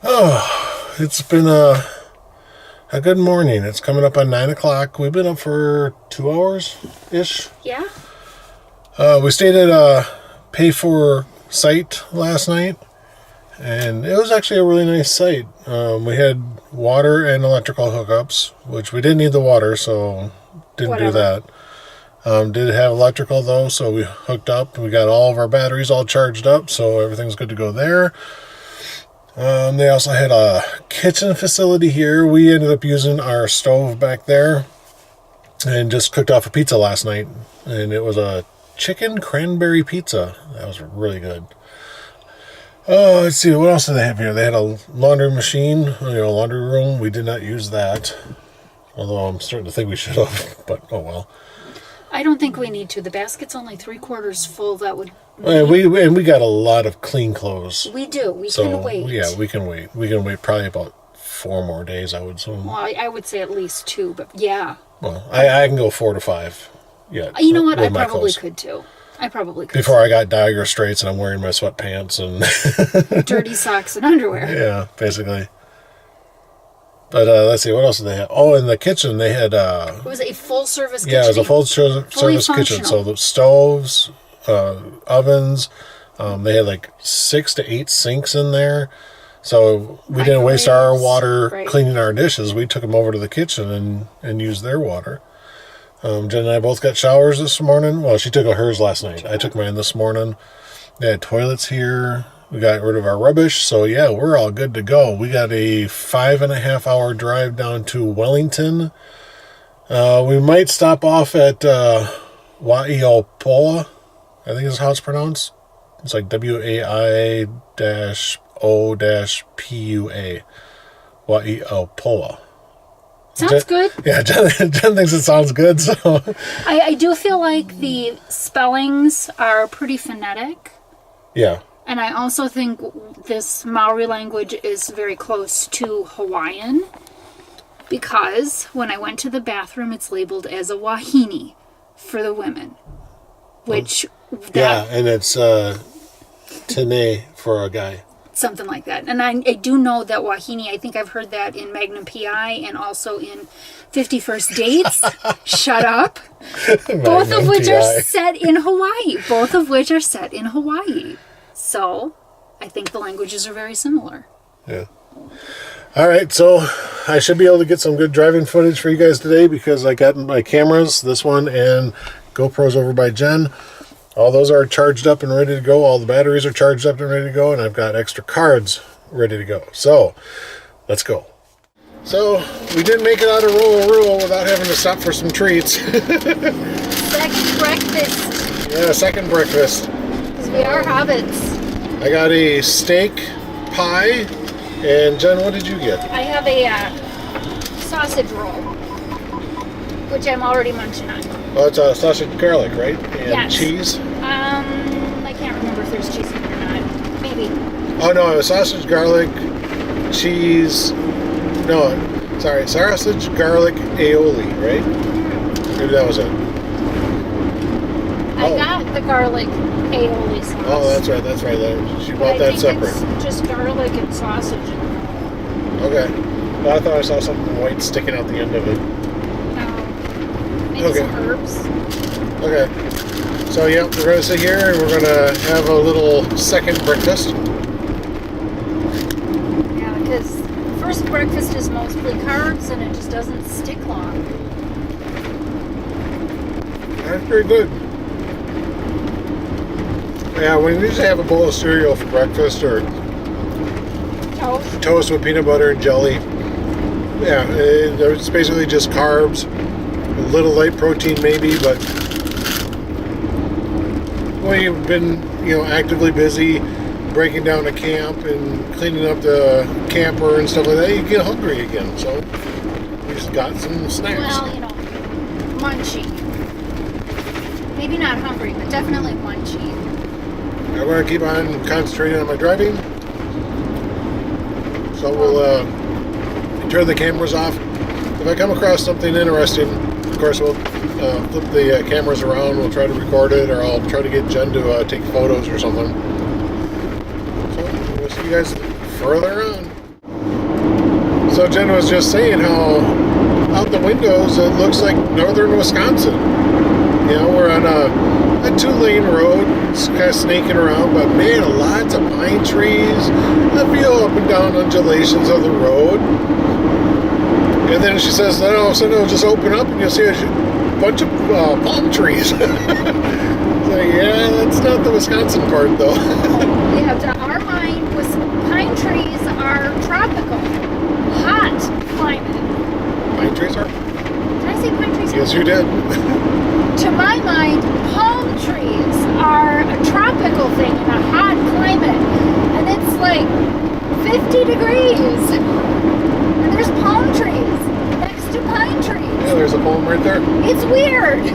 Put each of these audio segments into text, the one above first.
Oh, it's been a good morning. It's coming up on 9 o'clock. We've been up for 2 hours-ish. Yeah? We stayed at a pay-for site last night, and it was actually a really nice site. We had water and electrical hookups, which we didn't need the water, so didn't do that. Did have electrical, though, so we hooked up. We got all of our batteries all charged up, so everything's good to go there. They also had a kitchen facility here. We ended up using our stove back there and just cooked off a pizza last night. And it was a chicken cranberry pizza. That was really good. Oh, let's see. What else did they have here? They had a laundry machine, laundry room. We did not use that. Although I'm starting to think we should have, but oh well. I don't think we need to. The basket's only 3/4 full. That would... And we got a lot of clean clothes. We do. We can wait. Yeah, we can wait. We can wait probably about 4 more days, I would assume. Well, I would say at least 2, but yeah. Well, I can go 4 to 5. Yeah. You know what? I probably could too. Before I got Dagger Straits and I'm wearing my sweatpants and... dirty socks and underwear. Yeah, basically. But let's see, what else did they have? Oh, in the kitchen they had... it was a full-service kitchen. Yeah, it was a full-service kitchen. So the stoves, ovens, they had like 6 to 8 sinks in there. So we didn't waste our water cleaning our dishes. We took them over to the kitchen and used their water. Jen and I both got showers this morning. Well, she took hers last night. I took mine this morning. They had toilets here. We got rid of our rubbish. So, yeah, we're all good to go. We got a 5.5-hour drive down to Wellington. We might stop off at Wai-O-Tapo. I think is how it's pronounced. It's like WAI-O-PUA. Wai-O-Tapo. Sounds good. Yeah, Jen thinks it sounds good. So I do feel like the spellings are pretty phonetic. Yeah. And I also think this Maori language is very close to Hawaiian because when I went to the bathroom, it's labeled as a wahine for the women. Which... yeah, and it's tene for a guy. Something like that. And I do know that wahine, I think I've heard that in Magnum P.I. and also in 50 First Dates. Shut up. Both of which are set in Hawaii. So, I think the languages are very similar. Yeah. All right, so I should be able to get some good driving footage for you guys today because I got my cameras, this one and GoPro's over by Jen. All those are charged up and ready to go. All the batteries are charged up and ready to go, and I've got extra cards ready to go. So, let's go. So, we did make it out of Rotorua without having to stop for some treats. Second breakfast. Yeah, second breakfast. Because we are hobbits. I got a steak pie, and Jen, what did you get? I have a sausage roll, which I'm already munching on. Oh, it's a sausage garlic, right? And yes. Cheese? I can't remember if there's cheese in it or not. Maybe. Oh, no, it was sausage, garlic, cheese. No, sorry, sausage, garlic, aioli, right? Maybe that was it. I got the garlic aioli sauce. Oh, that's right. She bought that separate. It's just garlic and sausage. Okay. Well, I thought I saw something white sticking out the end of it. No. Maybe some herbs. Okay. So, yeah, we're going to sit here and we're going to have a little second breakfast. Yeah, because first breakfast is mostly carbs and it just doesn't stick long. That's pretty good. Yeah, we usually have a bowl of cereal for breakfast or toast with peanut butter and jelly. Yeah, it's basically just carbs, a little light protein maybe, but we've been, actively busy breaking down a camp and cleaning up the camper and stuff like that. You get hungry again, so we just got some snacks. Well, munchy. Maybe not hungry, but definitely munchy. I'm going to keep on concentrating on my driving. So we'll turn the cameras off. If I come across something interesting, of course we'll flip the cameras around. We'll try to record it, or I'll try to get Jen to take photos or something. So we'll see you guys further on. So Jen was just saying how out the windows it looks like northern Wisconsin. You know, we're on a 2-lane road, it's kind of snaking around, but man, lots of pine trees. I feel up and down undulations of the road. And then she says, then all of a sudden it'll just open up and you'll see a bunch of palm trees. Like, yeah, that's not the Wisconsin part though. Yeah, to our mind, pine trees are tropical, hot climate. Pine trees are? Did I say pine trees? Yes, you did. To my mind, palm trees are a tropical thing in a hot climate. And it's like 50 degrees. And there's palm trees next to pine trees. Yeah, there's a palm right there. It's weird.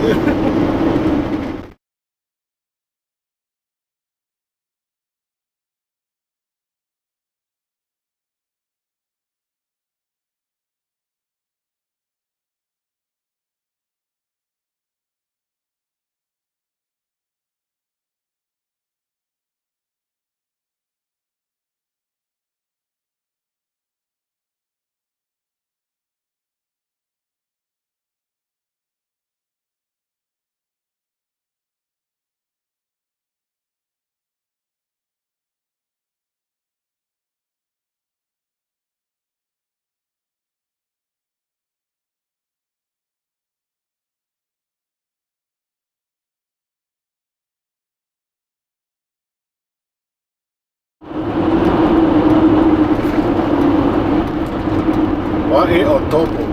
Wai-O-Tapo.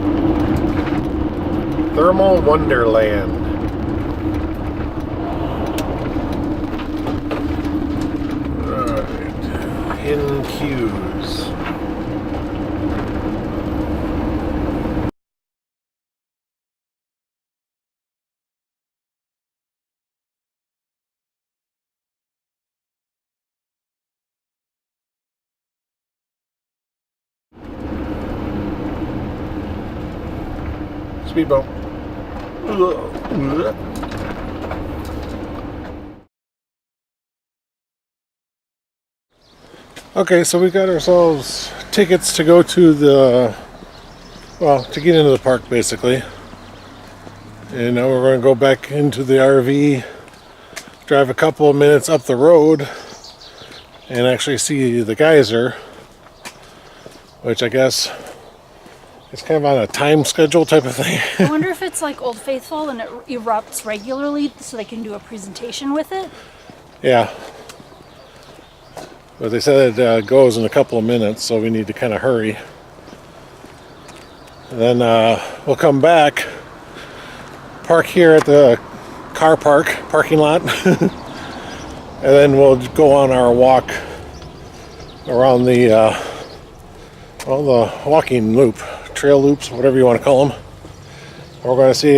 Thermal Wonderland. Alright. Hidden cues. Speed bump. Okay, so we got ourselves tickets to go to the, well, to get into the park basically. And now we're going to go back into the RV, drive a couple of minutes up the road, and actually see the geyser, which I guess it's kind of on a time schedule type of thing. I wonder if it's like Old Faithful and it erupts regularly so they can do a presentation with it. Yeah. But they said it goes in a couple of minutes, so we need to kind of hurry. And then we'll come back, park here at the car parking lot, and then we'll go on our walk around the walking loop, trail loops, whatever you want to call them. We're going to see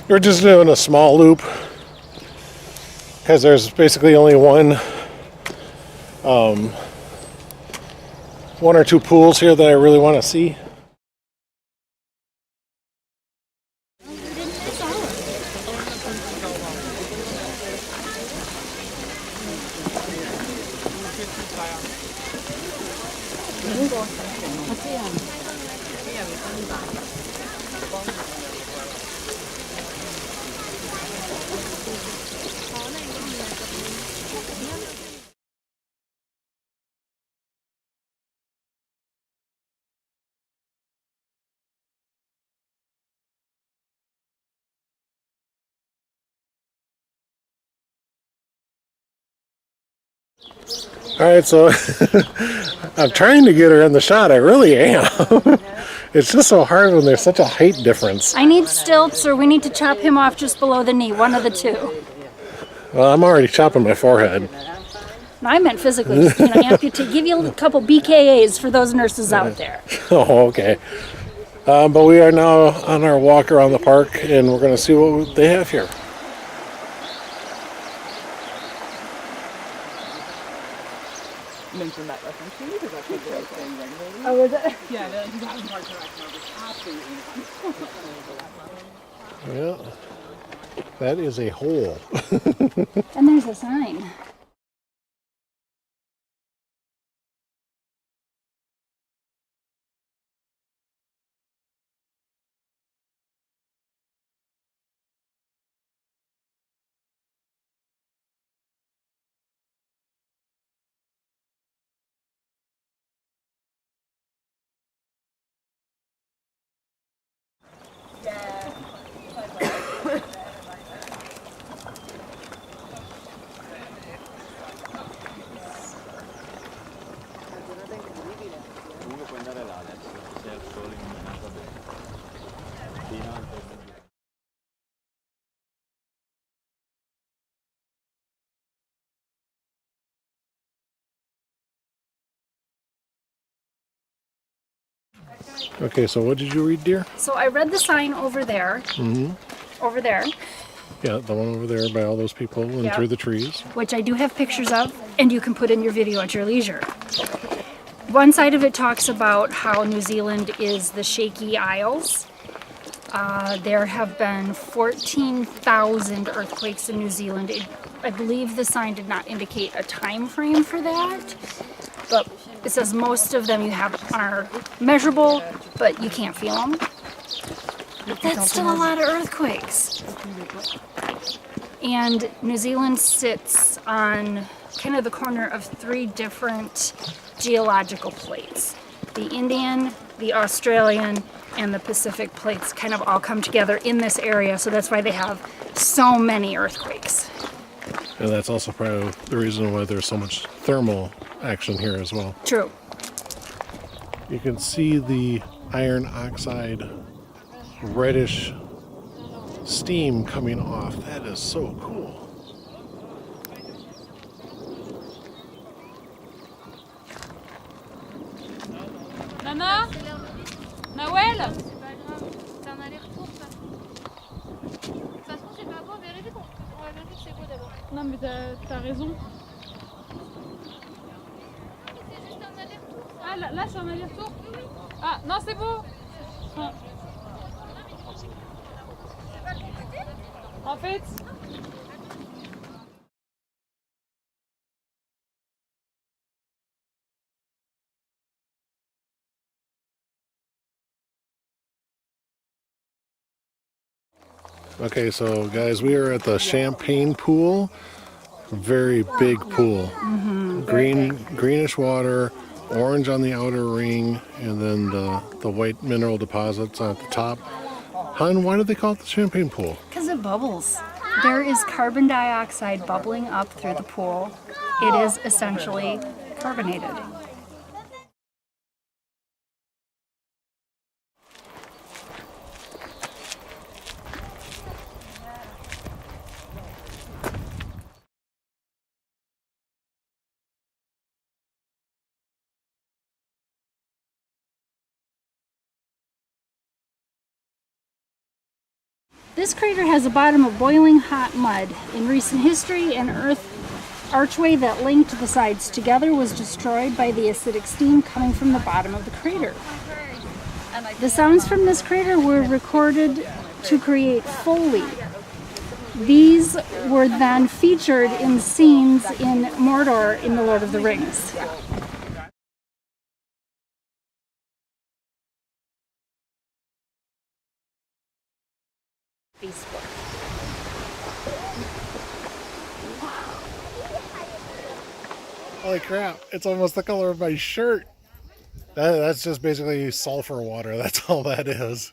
we're just doing a small loop because there's basically only one or two pools here that I really want to see. Alright, so I'm trying to get her in the shot, I really am. It's just so hard when there's such a height difference. I need stilts or we need to chop him off just below the knee, one of the two. Well, I'm already chopping my forehead. No, I meant physically, just, amputate, give you a couple BKAs for those nurses out there. Oh, okay. But we are now on our walk around the park, and we're going to see what they have here. Mention that reference to you because that's what they're saying regularly. Oh, is it? Yeah, that part Yeah, that is a hole. And there's a sign. Okay, so what did you read, dear? So I read the sign over there. Over there. Yeah, the one over there by all those people and Yep. through the trees. Which I do have pictures of, and you can put in your video at your leisure. One side of it talks about how New Zealand is the Shaky Isles. There have been 14,000 earthquakes in New Zealand. I believe the sign did not indicate a time frame for that, but it says most of them you have are measurable, but you can't feel them. That's still a lot of earthquakes. And New Zealand sits on kind of the corner of 3 different geological plates. The Indian, the Australian, and the Pacific plates kind of all come together in this area, so that's why they have so many earthquakes. And that's also probably the reason why there's so much thermal action here as well. True. You can see the iron oxide reddish steam coming off. That is so cool. Nana? Noël? C'est un aller-retour ça. De toute façon, j'ai pas beau, on va vérifier que c'est beau d'abord. Non mais t'as raison. C'est juste un aller-retour. Ah là c'est un aller-retour? Ah non c'est beau. Ah. En fait... Okay, so guys, we are at the Champagne Pool. Very big pool. Greenish water, orange on the outer ring, and then the white mineral deposits at the top. Hun, why do they call it the Champagne Pool? Because it bubbles. There is carbon dioxide bubbling up through the pool. It is essentially carbonated. This crater has a bottom of boiling hot mud. In recent history, an earth archway that linked the sides together was destroyed by the acidic steam coming from the bottom of the crater. The sounds from this crater were recorded to create Foley. These were then featured in scenes in Mordor in The Lord of the Rings. Facebook. Holy crap, it's almost the color of my shirt. That's just basically sulfur water. That's all that is.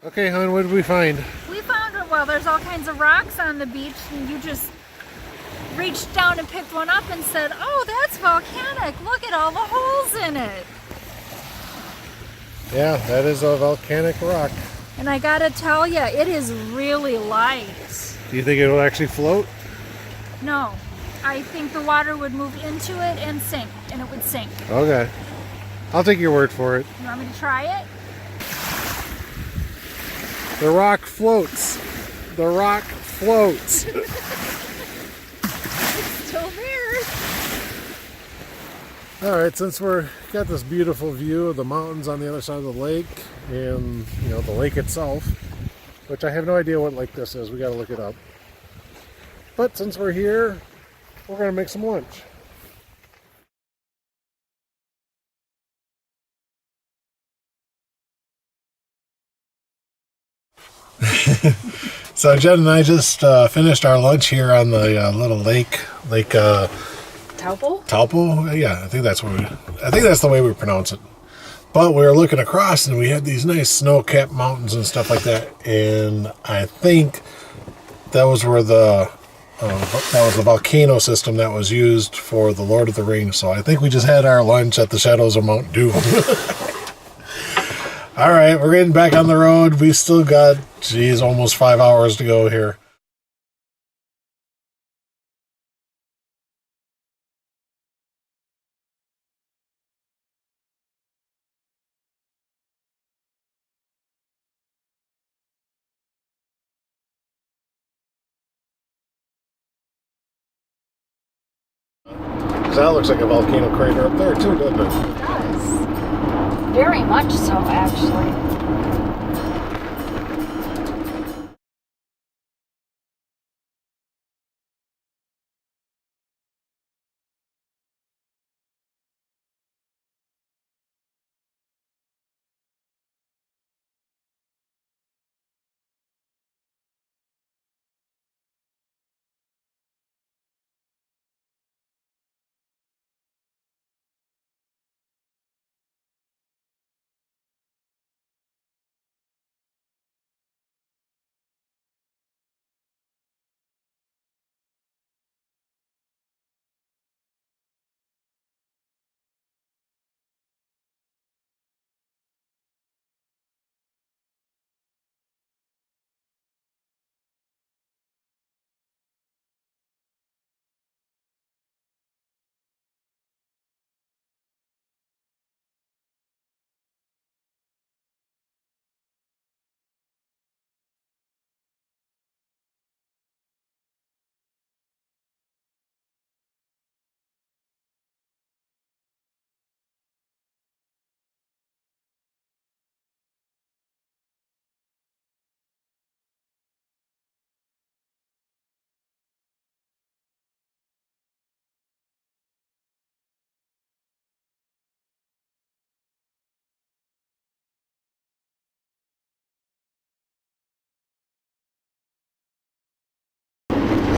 Okay, hon, what did we find? We found, well, there's all kinds of rocks on the beach, and you just reached down and picked one up and said, oh, that's volcanic. Look at all the holes in it. Yeah, that is a volcanic rock. And I gotta tell you, it is really light. Do you think it will actually float? No, I think the water would move into it and sink, and it would sink. Okay. I'll take your word for it. You want me to try it? The rock floats. The rock floats. Alright, since we're got this beautiful view of the mountains on the other side of the lake and, you know, the lake itself, which I have no idea what lake this is, we gotta look it up. But since we're here, we're gonna make some lunch. So Jen and I just finished our lunch here on the little lake Taupo? Taupo. Yeah, I think that's the way we pronounce it. But we were looking across and we had these nice snow-capped mountains and stuff like that. And I think that was where that was the volcano system that was used for the Lord of the Rings. So I think we just had our lunch at the shadows of Mount Doom. All right, we're getting back on the road. We still got, geez, almost 5 hours to go here. That looks like a volcano crater up there too, doesn't it? It does. Very much so, actually.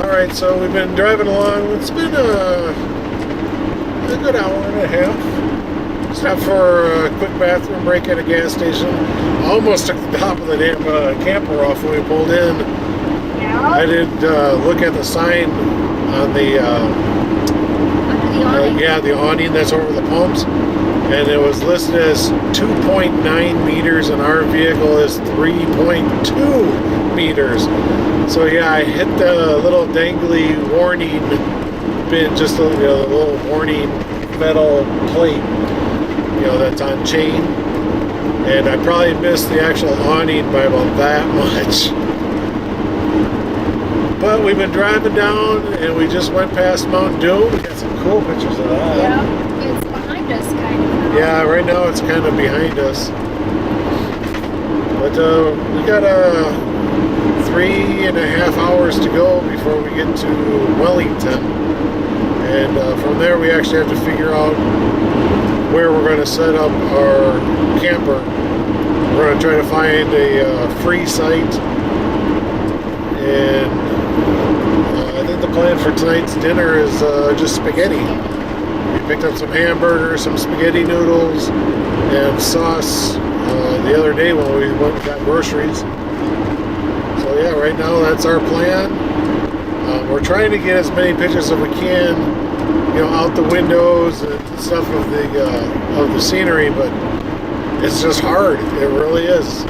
Alright, so we've been driving along. It's been a good hour and a half. Stopped for a quick bathroom break at a gas station. Almost took the top of the damn camper off when we pulled in. Yeah. I did look at the sign on the Under the awning. the awning that's over the pumps, and it was listed as 2.9 meters, and our vehicle is 3.2 meters. So yeah, I hit the little dangly warning bit, just the little warning metal plate, that's on chain, and I probably missed the actual awning by about that much. But we've been driving down, and we just went past Mount Doom. We got some cool pictures of that. Yeah, it's behind us, kind of. Yeah, right now it's kind of behind us. But we got 3.5 hours to go before we get to Wellington. And from there we actually have to figure out where we're going to set up our camper. We're going to try to find a free site. And I think the plan for tonight's dinner is just spaghetti. We picked up some hamburgers, some spaghetti noodles, and sauce the other day when we went and got groceries. So yeah, right now that's our plan. We're trying to get as many pictures as we can, out the windows and stuff of the scenery, but it's just hard. It really is.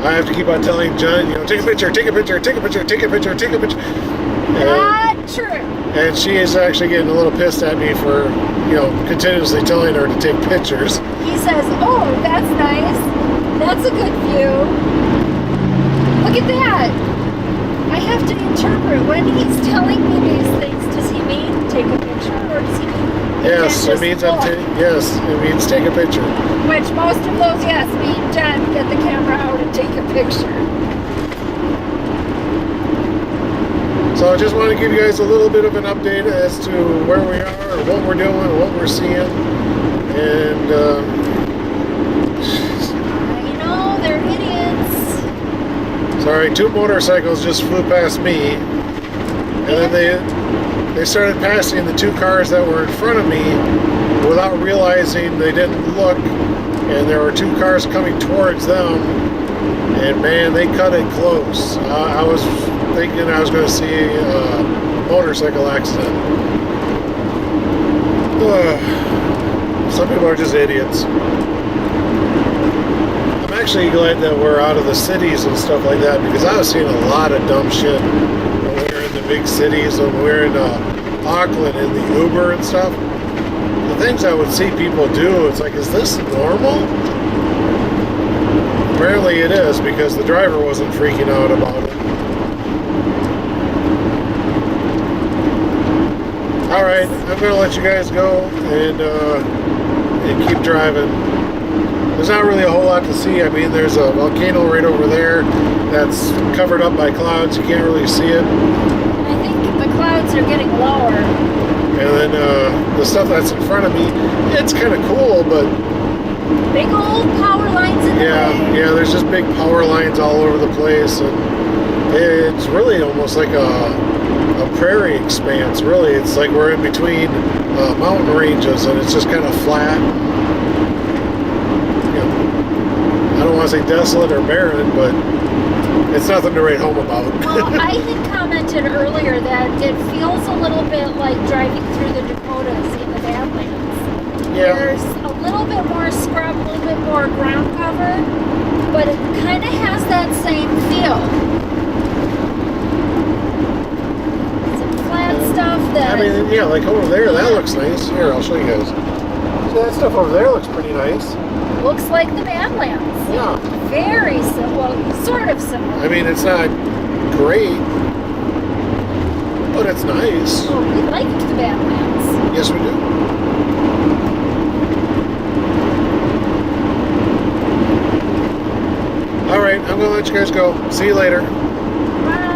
I have to keep on telling Jen, take a picture, take a picture, take a picture, take a picture, take a picture. Not true. And she is actually getting a little pissed at me for, continuously telling her to take pictures. He says, "Oh, that's nice. That's a good view. Look at that." I have to interpret when he's telling me these things. Does he mean take a picture, or does he mean Yes, Jen it means just yes, it means take a picture. which most of those, yes, mean Jen, get the camera out and take a picture. So I just want to give you guys a little bit of an update as to where we are, what we're doing, what we're seeing, and I know, they're idiots. sorry, 2 motorcycles just flew past me, and then they started passing the 2 cars that were in front of me without realizing they didn't look, and there were 2 cars coming towards them, and man, they cut it close. I was thinking I was going to see a motorcycle accident. Some people are just idiots. I'm actually glad that we're out of the cities and stuff like that, because I was seeing a lot of dumb shit when we were in the big cities, when we were in Auckland in the Uber and stuff. The things I would see people do, it's like, is this normal? Apparently it is, because the driver wasn't freaking out about it. Alright, I'm going to let you guys go and keep driving. There's not really a whole lot to see. I mean, there's a volcano right over there that's covered up by clouds. You can't really see it. I think the clouds are getting lower. And then the stuff that's in front of me, it's kind of cool, but Big old power lines in the way. yeah, there's just big power lines all over the place, and it's really almost like a prairie expanse. Really, it's like we're in between mountain ranges, and it's just kind of flat. You know, I don't want to say desolate or barren, but it's nothing to write home about. Well, I had commented earlier that it feels a little bit like driving through the Dakotas in the Badlands. Yeah. There's a little bit more scrub, a little bit more ground cover, but it kind of has that same feel. Some flat stuff that... I mean, yeah, like over there, that looks nice. Here, I'll show you guys. See, that stuff over there looks pretty nice. looks like the Badlands. Yeah. Very similar, well, sort of similar. I mean, it's not great, but it's nice. Oh, we liked the Badlands. Yes, we do. All right, I'm going to let you guys go. See you later. Bye.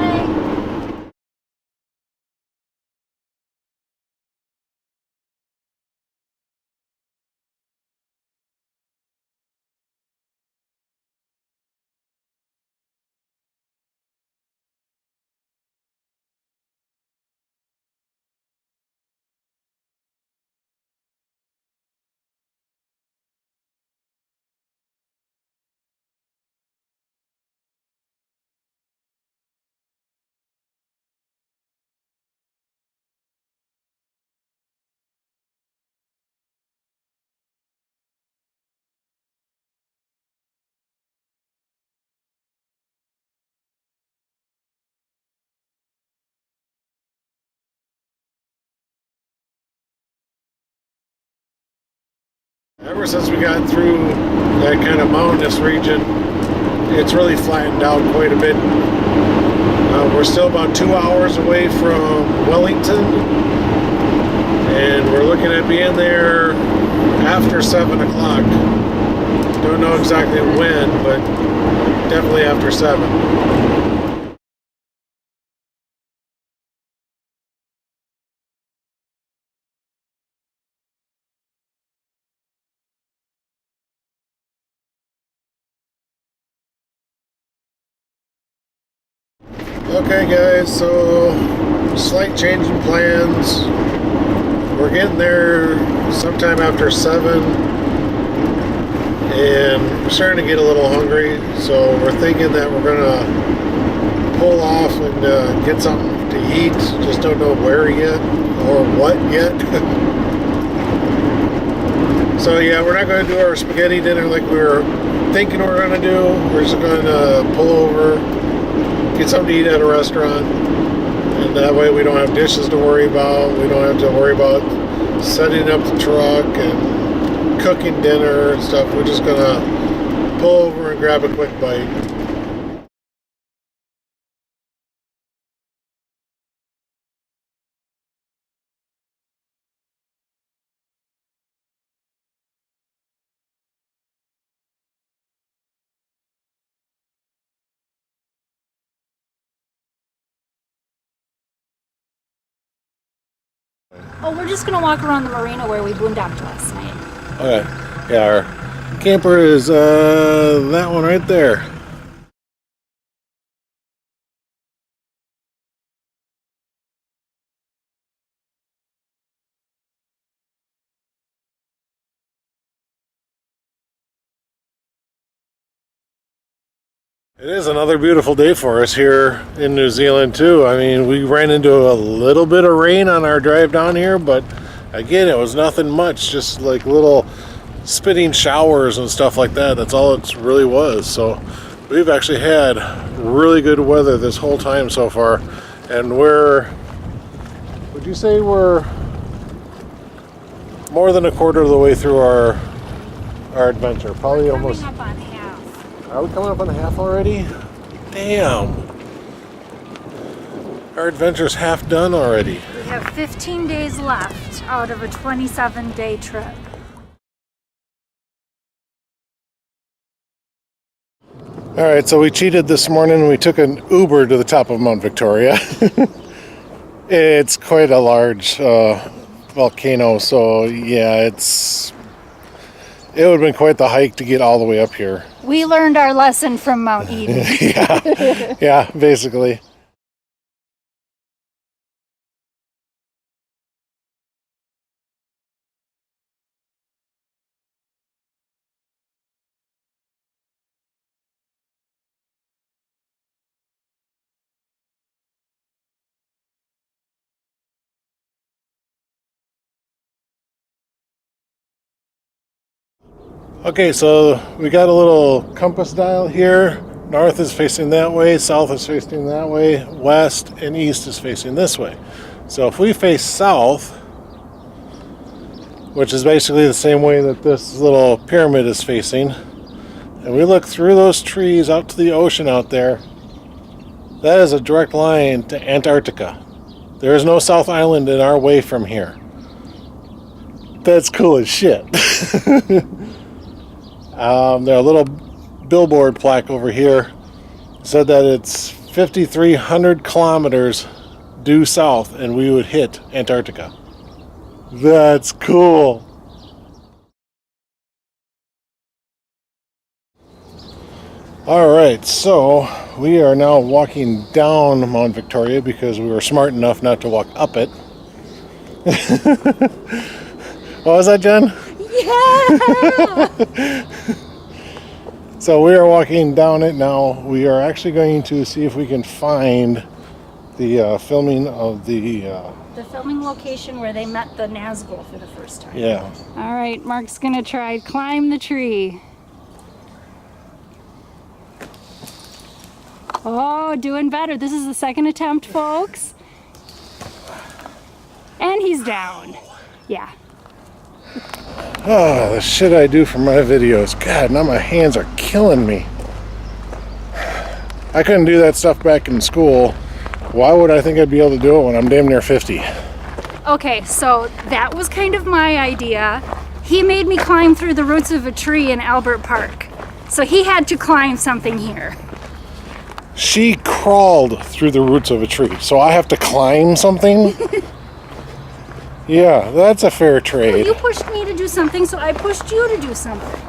Ever since we got through that kind of mountainous region, it's really flattened out quite a bit. We're still about 2 hours away from Wellington, and we're looking at being there after 7 o'clock. Don't know exactly when, but definitely after 7. Okay guys, so slight change in plans. We're getting there sometime after 7, and we're starting to get a little hungry, so we're thinking that we're gonna pull off and get something to eat. Just don't know where yet or what yet. So yeah, we're not going to do our spaghetti dinner like we were thinking we were going to do. We're just going to pull over, get something to eat at a restaurant, and that way we don't have dishes to worry about. We don't have to worry about setting up the truck and cooking dinner and stuff. We're just gonna pull over and grab a quick bite. Oh, we're just gonna walk around the marina where we boondocked last night. Okay. Yeah, our camper is that one right there. It is another beautiful day for us here in New Zealand too. I mean, we ran into a little bit of rain on our drive down here, but again, it was nothing much, just like little spitting showers and stuff like that. That's all it really was. So we've actually had really good weather this whole time so far, and would you say we're more than a quarter of the way through our adventure? Probably almost. Coming up on half. Are we coming up on half already? Damn. Our adventure's half done already. We have 15 days left out of a 27-day trip. Alright, so we cheated this morning and we took an Uber to the top of Mount Victoria. It's quite a large volcano, so yeah, it would have been quite the hike to get all the way up here. We learned our lesson from Mount Eden. Yeah, basically. Okay, so we got a little compass dial here. North is facing that way, south is facing that way, west and east is facing this way. So if we face south, which is basically the same way that this little pyramid is facing, and we look through those trees out to the ocean out there, that is a direct line to Antarctica. There is no South Island in our way from here. That's cool as shit. There are a little billboard plaque over here said that it's 5,300 kilometers due south and we would hit Antarctica. That's cool. Alright, so we are now walking down Mount Victoria because we were smart enough not to walk up it. What was that, Jen? Yeah! So we are walking down it now. We are actually going to see if we can find the filming of the filming location where they met the Nazgul for the first time. yeah. All right, Mark's gonna try climb the tree. Oh, doing better. This is the second attempt, folks. And he's down. Yeah. Oh, the shit I do for my videos. God, now my hands are killing me. I couldn't do that stuff back in school. Why would I think I'd be able to do it when I'm damn near 50? Okay, so that was kind of my idea. He made me climb through the roots of a tree in Albert Park. So he had to climb something here. She crawled through the roots of a tree, so I have to climb something? Yeah, that's a fair trade. You pushed me to do something, so I pushed you to do something.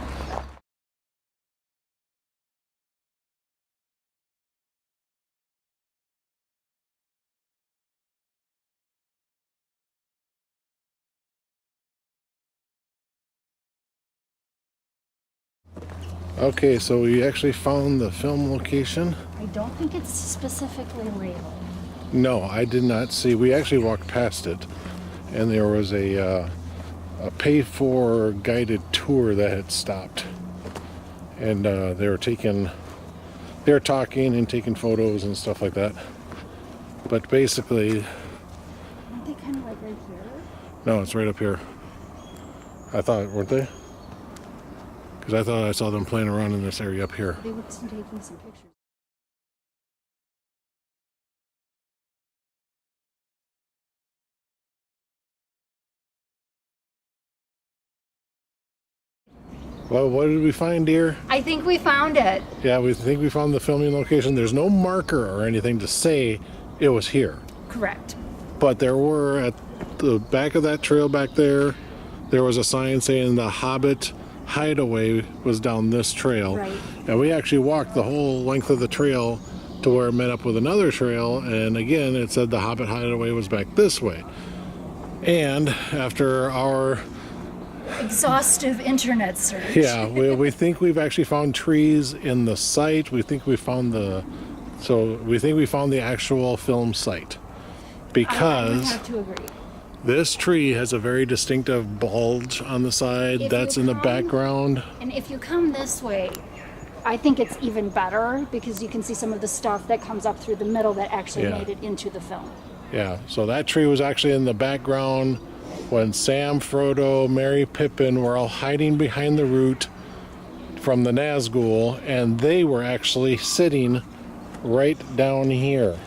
Okay, so we actually found the film location. I don't think it's specifically labeled. No, I did not see. We actually walked past it, and there was a pay-for guided tour that had stopped, and they were talking and taking photos and stuff like that. But basically, Aren't they kind of like right here? no, it's right up here. I thought, weren't they? Because I thought I saw them playing around in this area up here. They were taking some pictures. Well, what did we find, dear? I think we found it. Yeah, we think we found the filming location. There's no marker or anything to say it was here. Correct. But there were, at the back of that trail back there, there was a sign saying the Hobbit hideaway was down this trail. Right. And we actually walked the whole length of the trail to where it met up with another trail, and again it said the Hobbit hideaway was back this way. And after our Exhaustive internet search. yeah, we think we've actually found trees in the site. We think we found the actual film site, I because have to agree. this tree has a very distinctive bulge on the side If that's you in the come- background. And if you come this way, I think it's even better because you can see some of the stuff that comes up through the middle that actually Yeah. made it into the film. Yeah, so that tree was actually in the background when Sam, Frodo, Merry, Pippin were all hiding behind the root from the Nazgul, and they were actually sitting right down here.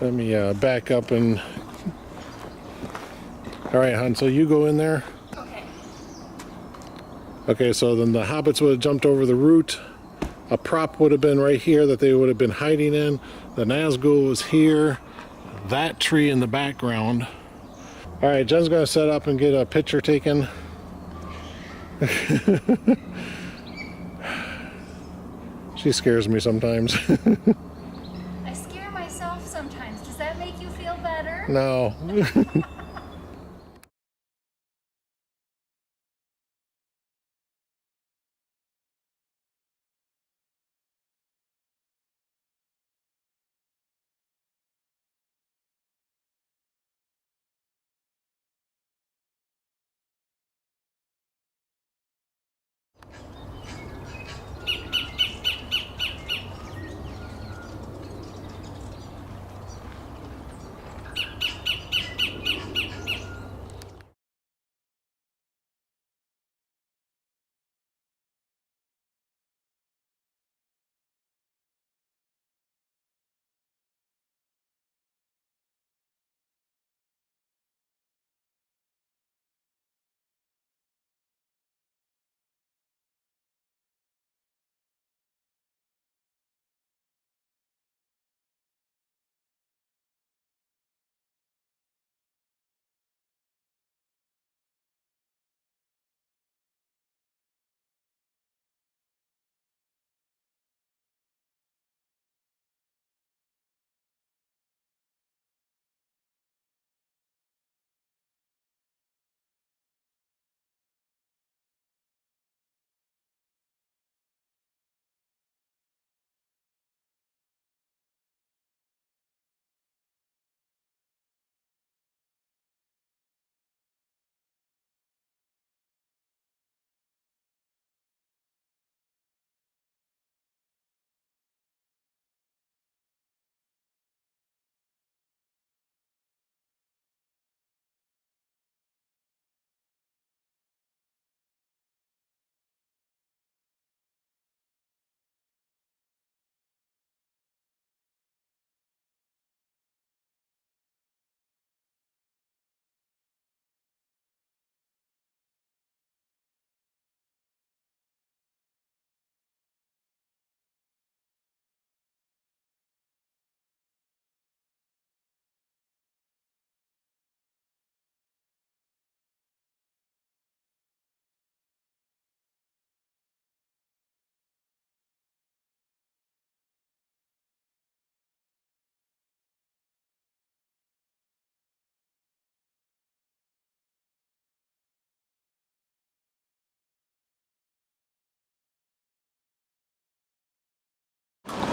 Let me back up and... All right, hon, so you go in there. Okay. Okay, so then the hobbits would have jumped over the root. A prop would have been right here that they would have been hiding in. The Nazgul was here. That tree in the background. All right, Jen's gonna set up and get a picture taken. She scares me sometimes. I scare myself sometimes. Does that make you feel better? No.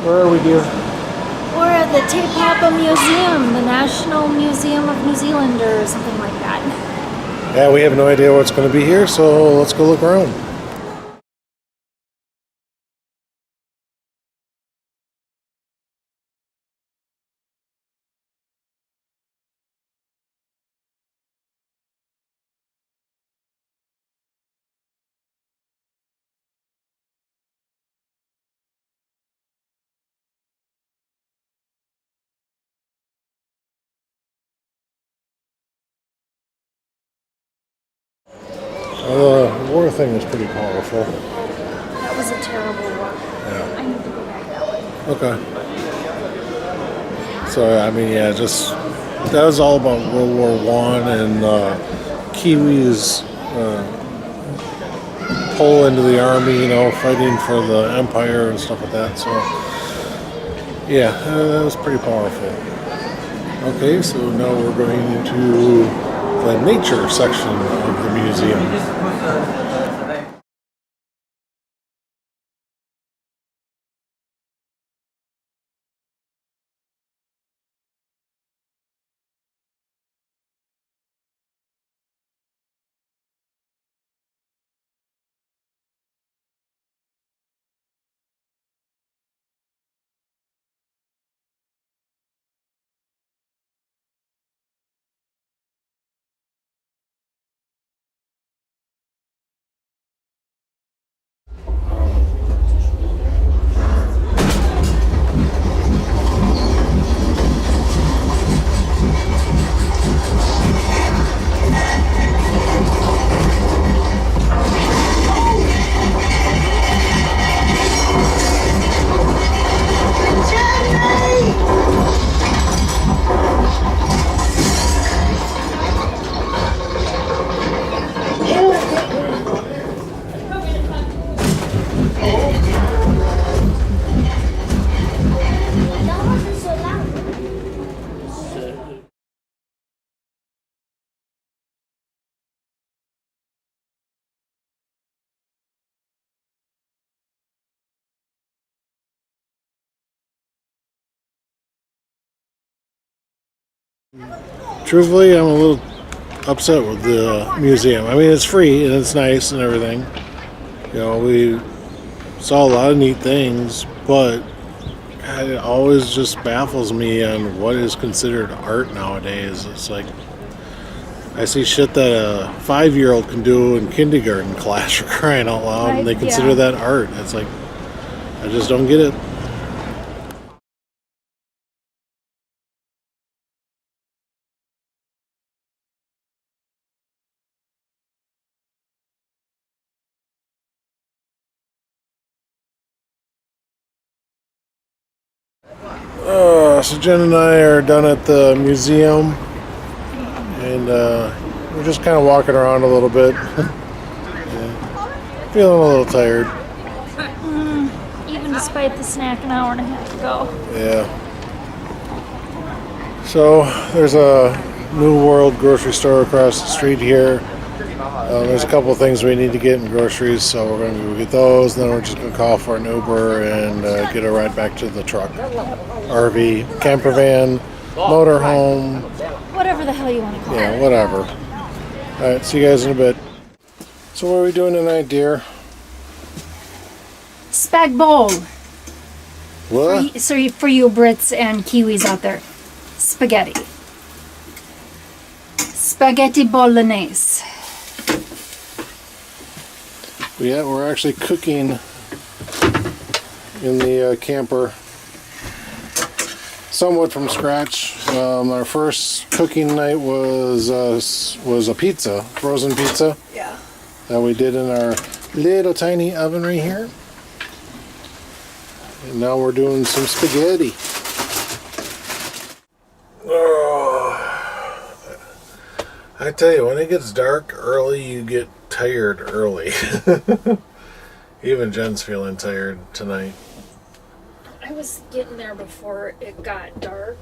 Where are we, dear? We're at the Te Papa Museum, the National Museum of New Zealand or something like that. Yeah, we have no idea what's going to be here, so let's go look around. The water thing is pretty powerful. That was a terrible walk. Yeah. I need to go back that way. Okay. So, I mean, yeah, just that was all about World War One and Kiwis pull into the army, you know, fighting for the empire and stuff like that. So, yeah, that was pretty powerful. Okay, so now we're going into the nature section of the museum. Truthfully, I'm a little upset with the museum. I mean, it's free and it's nice and everything. You know, we saw a lot of neat things, but God, it always just baffles me on what is considered art nowadays. It's like I see shit that a 5-year-old can do in kindergarten class for crying out loud, and they consider that art. It's like, I just don't get it. So Jen and I are done at the museum, and we're just kind of walking around a little bit. Yeah. Feeling a little tired. Even despite the snack an hour and a half ago. Yeah. So there's a New World grocery store across the street here. There's a couple of things we need to get in groceries, so we're going to go get those, and then we're just going to call for an Uber and get a ride back to the truck. RV, camper van, motorhome. Whatever the hell you want to call it. Yeah, whatever. Alright, see you guys in a bit. So what are we doing tonight, dear? Spag bowl. What? So for you Brits and Kiwis out there, spaghetti. Spaghetti bolognese. Yeah, we're actually cooking in the camper somewhat from scratch. Our first cooking night was a pizza, frozen pizza. Yeah. That we did in our little tiny oven right here. And now we're doing some spaghetti. Oh, I tell you, when it gets dark early, you get tired early. Even Jen's feeling tired tonight. I was getting there before it got dark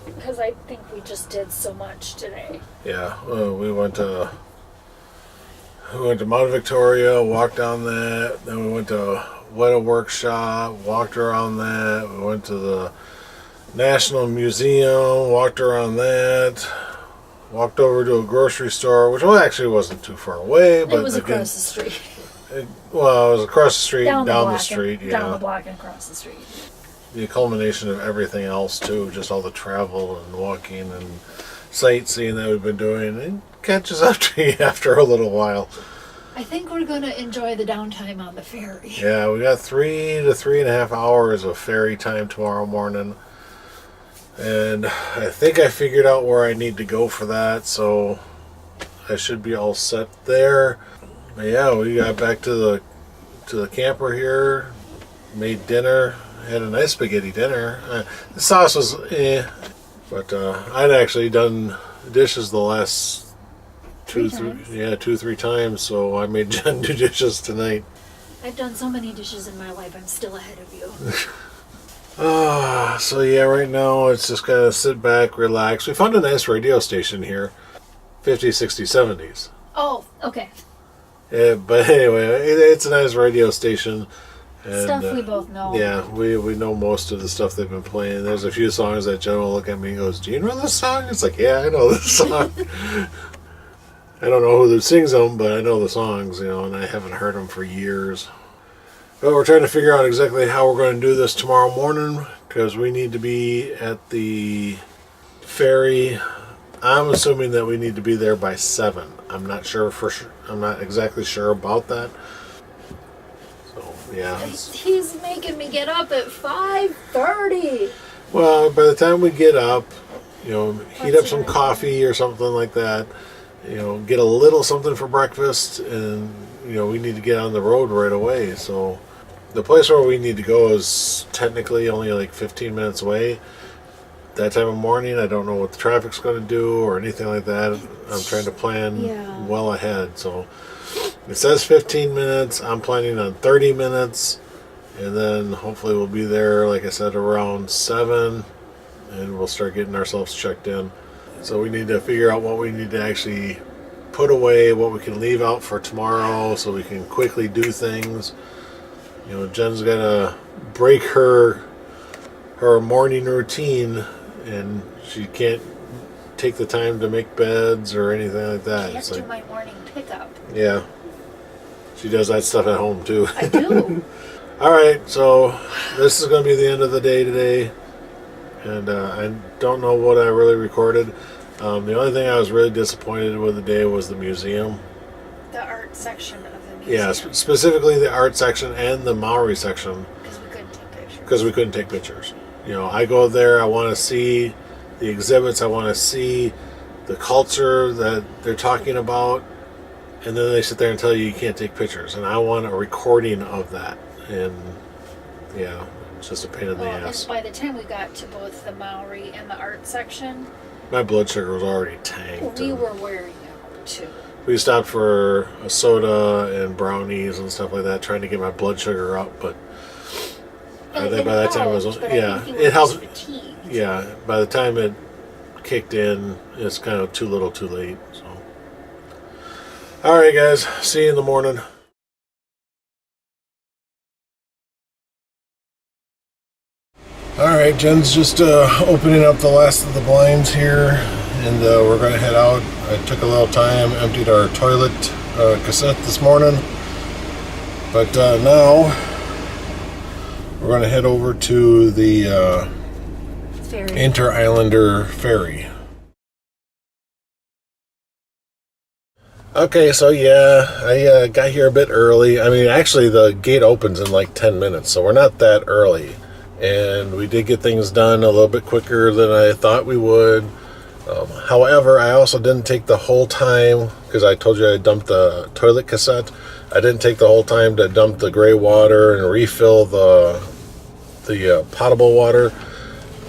because I think we just did so much today. Yeah, we went to Mount Victoria, walked down that. Then we went to WETA Workshop, walked around that. We went to the National Museum, walked around that. Walked over to a grocery store, which actually wasn't too far away, but it was across the street. It was across the street, down the street, down the block and across the street. The culmination of everything else too, just all the travel and walking and sightseeing that we've been doing, it catches up to you after a little while. I think we're going to enjoy the downtime on the ferry. Yeah, we got 3 to 3.5 hours of ferry time tomorrow morning. And I think I figured out where I need to go for that, so I should be all set there. But yeah, we got back to the camper here, made dinner, had a nice spaghetti dinner. The sauce was But I'd actually done dishes the last two, three times, so I made Jen do dishes tonight. I've done so many dishes in my life, I'm still ahead of you. So yeah, right now it's just kind of sit back, relax. We found a nice radio station here, 50s, 60s, 70s. Oh, okay. Yeah, but anyway, it's a nice radio station. And, Stuff we both know. Yeah, we know most of the stuff they've been playing. There's a few songs that Jen will look at me and goes, "Do you know this song?" It's like, yeah, I know this song. I don't know who sings them, but I know the songs, and I haven't heard them for years. But we're trying to figure out exactly how we're going to do this tomorrow morning, because we need to be at the ferry. I'm assuming that we need to be there by 7. I'm not sure for sure. I'm not exactly sure about that. So, yeah. He's making me get up at 5:30. Well, by the time we get up, heat up some coffee or something like that. Get a little something for breakfast, and we need to get on the road right away. So the place where we need to go is technically only like 15 minutes away. That time of morning, I don't know what the traffic's going to do or anything like that. I'm trying to plan well ahead. So it says 15 minutes. I'm planning on 30 minutes, and then hopefully we'll be there, like I said, around 7, and we'll start getting ourselves checked in. So we need to figure out what we need to actually put away, what we can leave out for tomorrow, so we can quickly do things. Jen's got to break her morning routine, and she can't take the time to make beds or anything like that. I have to do my morning pickup. Yeah. She does that stuff at home too. I do. All right, so this is going to be the end of the day today. And I don't know what I really recorded. The only thing I was really disappointed with the day was the museum. The art section of the museum. Yeah, specifically the art section and the Maori section. Because we couldn't take pictures. I go there, I want to see the exhibits, I want to see the culture that they're talking about, and then they sit there and tell you can't take pictures. And I want a recording of that. And, yeah, it's just a pain in the ass. And by the time we got to both the Maori and the art section, my blood sugar was already tanked. We were wearing out too. We stopped for a soda and brownies and stuff like that, trying to get my blood sugar up, but I think by that time it was, it helped. Yeah, by the time it kicked in, it's kind of too little too late. So, all right, guys, see you in the morning. All right, Jen's just opening up the last of the blinds here, and we're going to head out. I took a little time, emptied our toilet cassette this morning, but now we're going to head over to the Inter-Islander ferry. Okay, so yeah, I got here a bit early. I mean, actually the gate opens in like 10 minutes, so we're not that early. And we did get things done a little bit quicker than I thought we would. However, I also didn't take the whole time, because I told you I dumped the toilet cassette. I didn't take the whole time to dump the gray water and refill the potable water.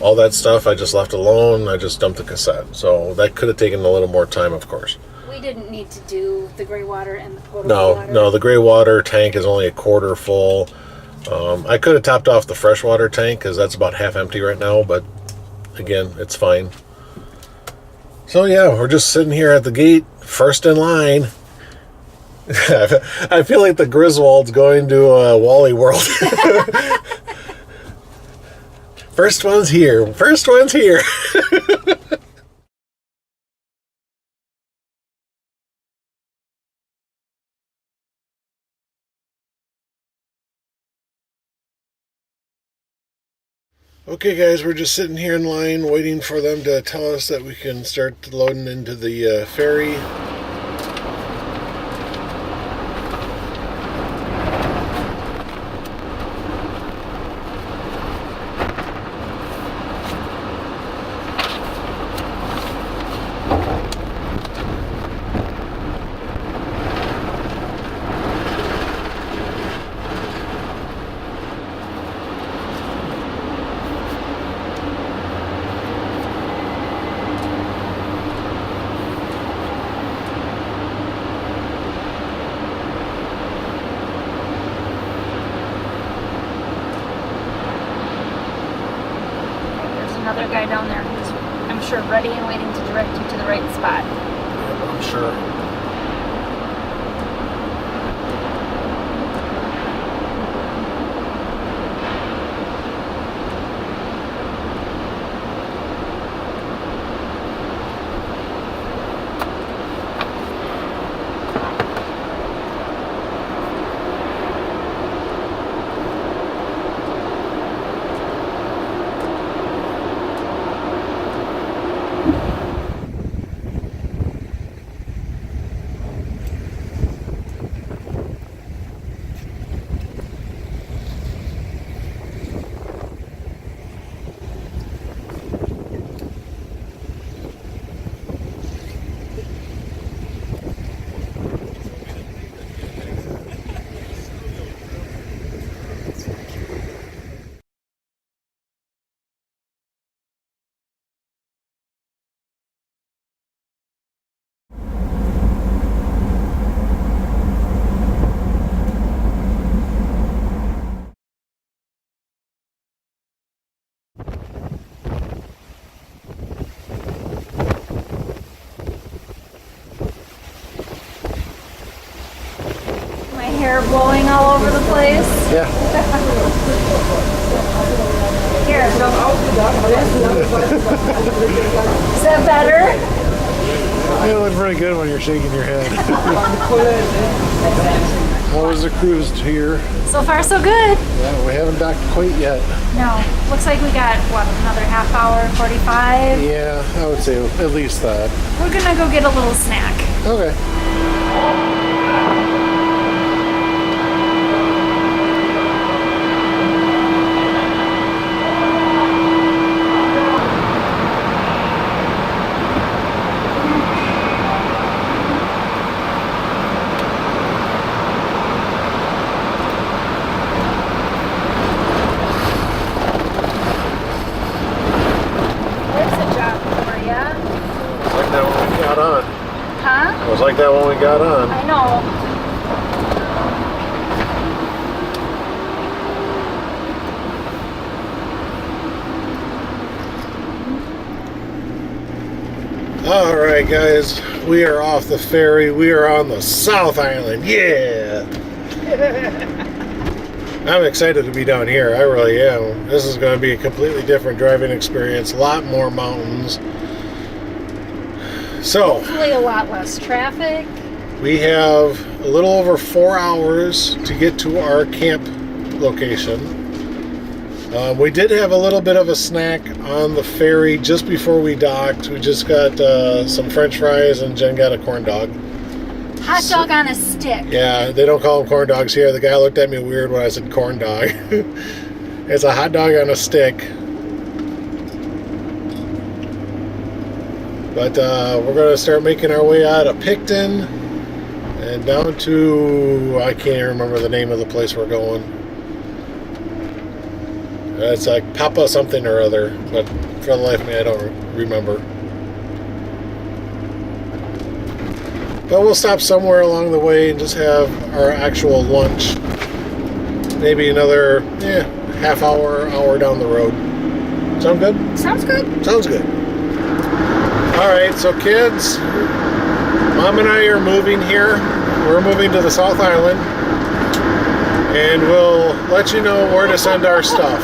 All that stuff I just left alone. I just dumped the cassette. So that could have taken a little more time, of course. We didn't need to do the gray water and the potable water. No, the gray water tank is only a quarter full. I could have topped off the freshwater tank because that's about half empty right now, but again, it's fine. So yeah, we're just sitting here at the gate, first in line. I feel like the Griswolds going to Wally World. First one's here. First one's here. Okay, guys, we're just sitting here in line waiting for them to tell us that we can start loading into the ferry. another guy down there who's, I'm sure, ready and waiting to direct you to the right spot. I'm sure. My hair blowing all over the place. Yeah. Here. Is that better? You look pretty good when you're shaking your head. How was the cruise here? So far, so good. Yeah, we haven't docked quite yet. No, looks like we got, what, another half hour, 45? Yeah, I would say at least that. We're gonna go get a little snack. Okay. There's a job for ya. It's like that when we got on. Huh? It was like that when we got on. I know. All right, guys, we are off the ferry. We are on the South Island. Yeah. I'm excited to be down here. I really am. This is going to be a completely different driving experience. A lot more mountains. So, Hopefully a lot less traffic. we have a little over 4 hours to get to our camp location. We did have a little bit of a snack on the ferry just before we docked. We just got some French fries and Jen got a corn dog. Hot dog on a stick. Yeah, they don't call them corn dogs here. The guy looked at me weird when I said corn dog. It's a hot dog on a stick. But we're going to start making our way out of Picton and down to, I can't even remember the name of the place we're going. It's like Papa something or other, but for the life of me, I don't remember. But we'll stop somewhere along the way and just have our actual lunch. Maybe another half hour down the road. Sound good? Sounds good. Sounds good. Alright, so kids, Mom and I are moving here. We're moving to the South Island. And we'll let you know where to send our stuff.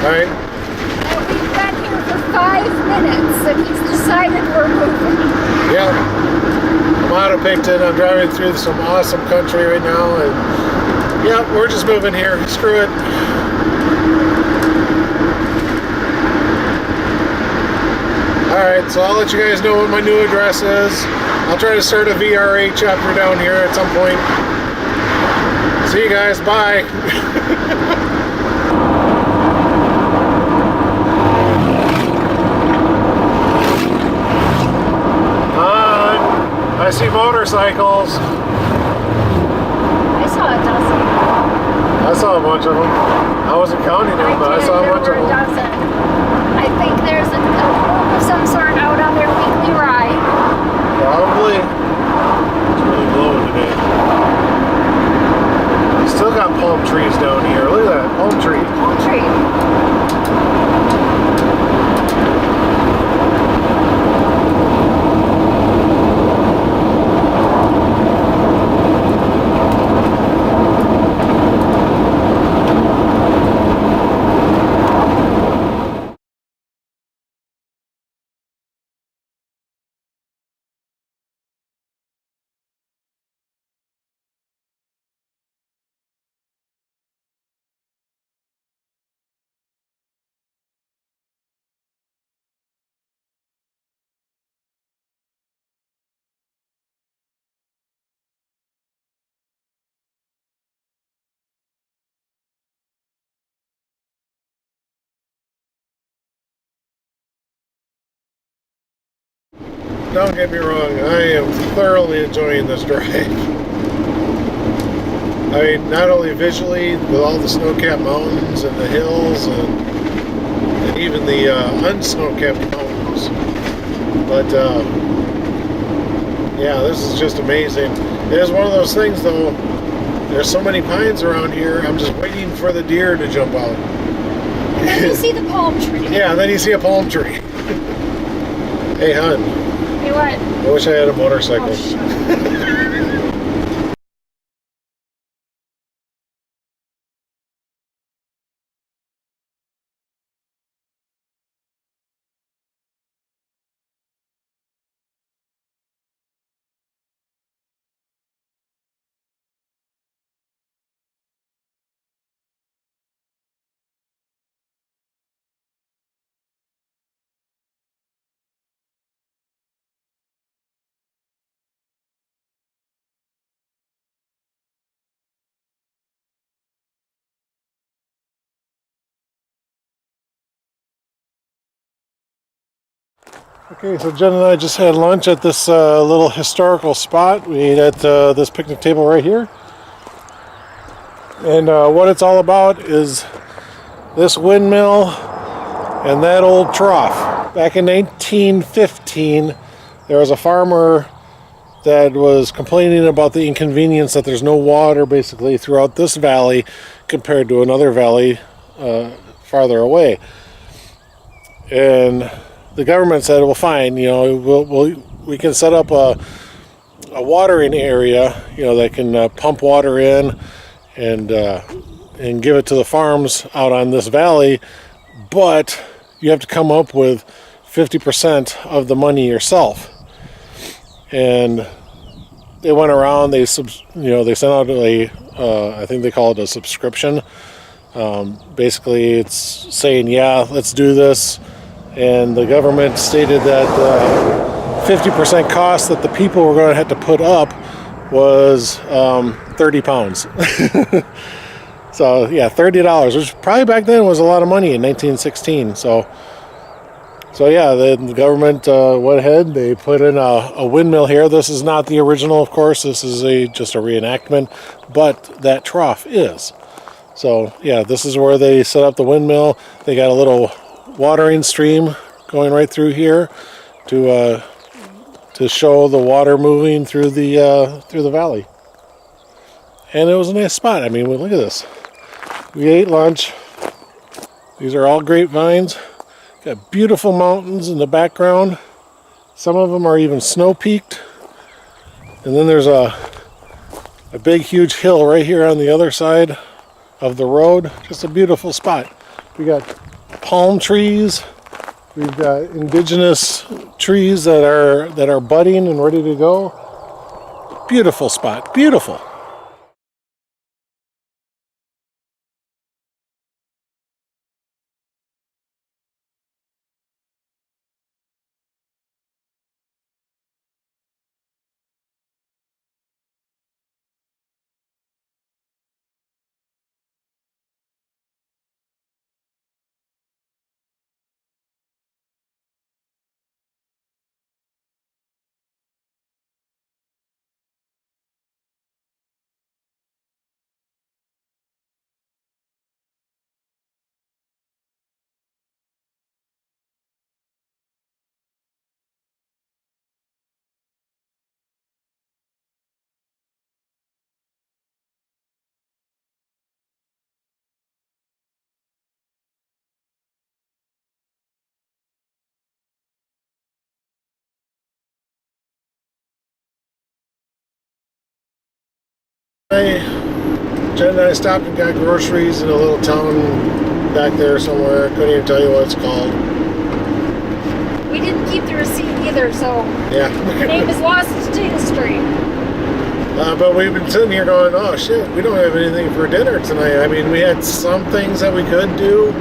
Alright? And we've been here for 5 minutes and he's decided we're moving. Yeah. I'm out of Picton. I'm driving through some awesome country right now. And yeah, we're just moving here. Screw it. Alright, so I'll let you guys know what my new address is. I'll try to start a VRA chapter down here at some point. See you guys. Bye. I see motorcycles. I saw a dozen. I saw a bunch of them. I wasn't counting them, but I saw a bunch of There were a them. dozen. I think there's a group of some sort out on their weekly ride. Probably. It's really blowing today. You still got palm trees down here. Look at that palm tree. Palm tree. don't get me wrong. I am thoroughly enjoying this drive. I mean, not only visually, with all the snow-capped mountains and the hills and even the unsnow-capped mountains. But, yeah, this is just amazing. It is one of those things, though. There's so many pines around here, I'm just waiting for the deer to jump out. And then you see the palm tree. Yeah, and then you see a palm tree. Hey, hon. Hey, what? I wish I had a motorcycle. Oh, shut up. Okay, so Jen and I just had lunch at this little historical spot. We ate at this picnic table right here. And what it's all about is this windmill and that old trough. Back in 1915, there was a farmer that was complaining about the inconvenience that there's no water basically throughout this valley compared to another valley farther away. And the government said, well, fine, you know, we can set up a watering area, you know, that can pump water in and give it to the farms out on this valley, but you have to come up with 50% of the money yourself. And they went around, they sent out a, I think they call it a subscription. Basically, it's saying, yeah, let's do this. And the government stated that 50% cost that the people were going to have to put up was 30 pounds. So, yeah, $30, which probably back then was a lot of money in 1916. So yeah, the government went ahead. They put in a windmill here. This is not the original, of course. This is just a reenactment, but that trough is. So yeah, this is where they set up the windmill. They got a little watering stream going right through here to show the water moving through the valley. And it was a nice spot. I mean, look at this. We ate lunch. These are all grapevines. Got beautiful mountains in the background. Some of them are even snow-peaked. And then there's a big, huge hill right here on the other side of the road. Just a beautiful spot. We got palm trees. We've got indigenous trees that are budding and ready to go. Beautiful spot. Beautiful. Jen and I stopped and got groceries in a little town back there somewhere. Couldn't even tell you what it's called. We didn't keep the receipt either, so Yeah. the name is lost to history. But we've been sitting here going, oh shit, we don't have anything for dinner tonight. I mean, we had some things that we could do,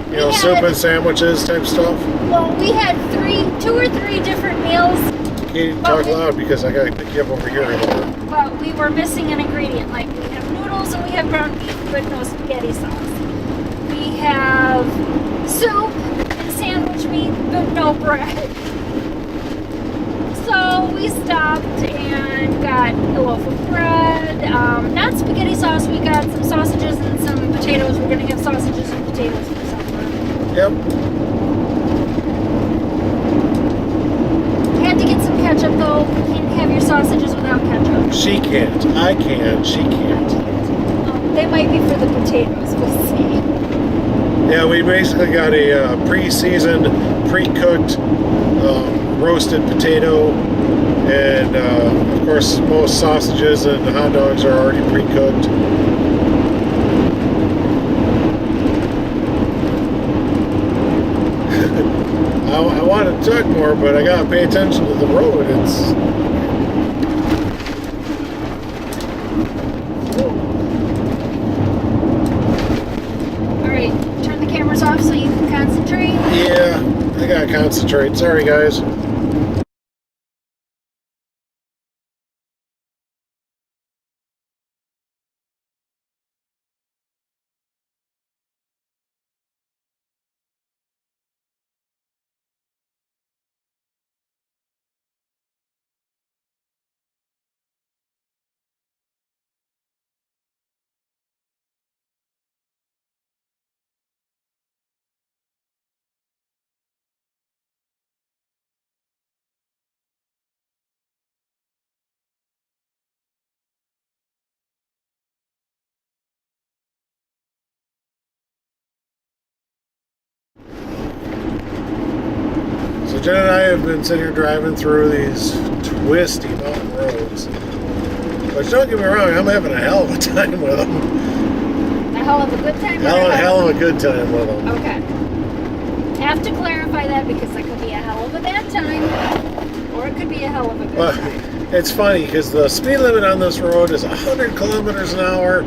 you know, soup and sandwiches type stuff. Well, we had 2 or 3 different meals. Katie, talk loud because I gotta pick you up over here. But we were missing an ingredient. Like, we have noodles and we have ground beef, but no spaghetti sauce. We have soup and sandwich meat, but no bread. So we stopped and got a loaf of bread. Not spaghetti sauce. We got some sausages and some potatoes. We're gonna have sausages and potatoes for supper. Yep. Had to get some ketchup though. You can't have your sausages without ketchup. She can't. I can. She can't. They might be for the potatoes. We'll see. Yeah, we basically got a pre-seasoned, pre-cooked roasted potato, and of course most sausages and hot dogs are already pre-cooked. I want to talk more, but I gotta pay attention to the road. It's Alright, turn the cameras off so you can concentrate. yeah, I gotta concentrate. Sorry, guys. So Jen and I have been sitting here driving through these twisty mountain roads. But don't get me wrong, I'm having a hell of a time with them. A hell of a good time. Hell of a good time with them. Okay. Have to clarify that because that could be a hell of a bad time, or it could be a hell of a good Well, time. it's funny because the speed limit on this road is 100 kilometers an hour.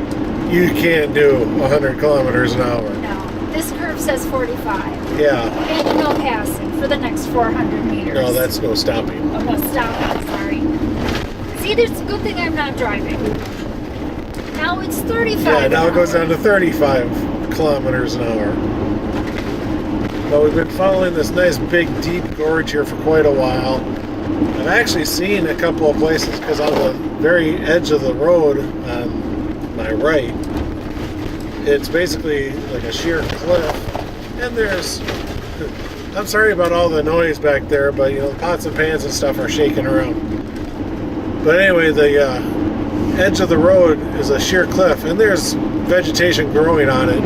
You can't do 100 kilometers an hour. No, this curve says 45. Yeah. And no passing for the next 400 meters. No, that's no stopping. Oh, no, stop. Sorry. See, there's a good thing I'm not driving. Now it's 35. Yeah, now an it goes hour. down to 35 kilometers an hour. But we've been following this nice big deep gorge here for quite a while. I've actually seen a couple of places because on the very edge of the road on my right, it's basically like a sheer cliff, and there's, I'm sorry about all the noise back there, but you know, the pots and pans and stuff are shaking around. But anyway, the edge of the road is a sheer cliff, and there's vegetation growing on it.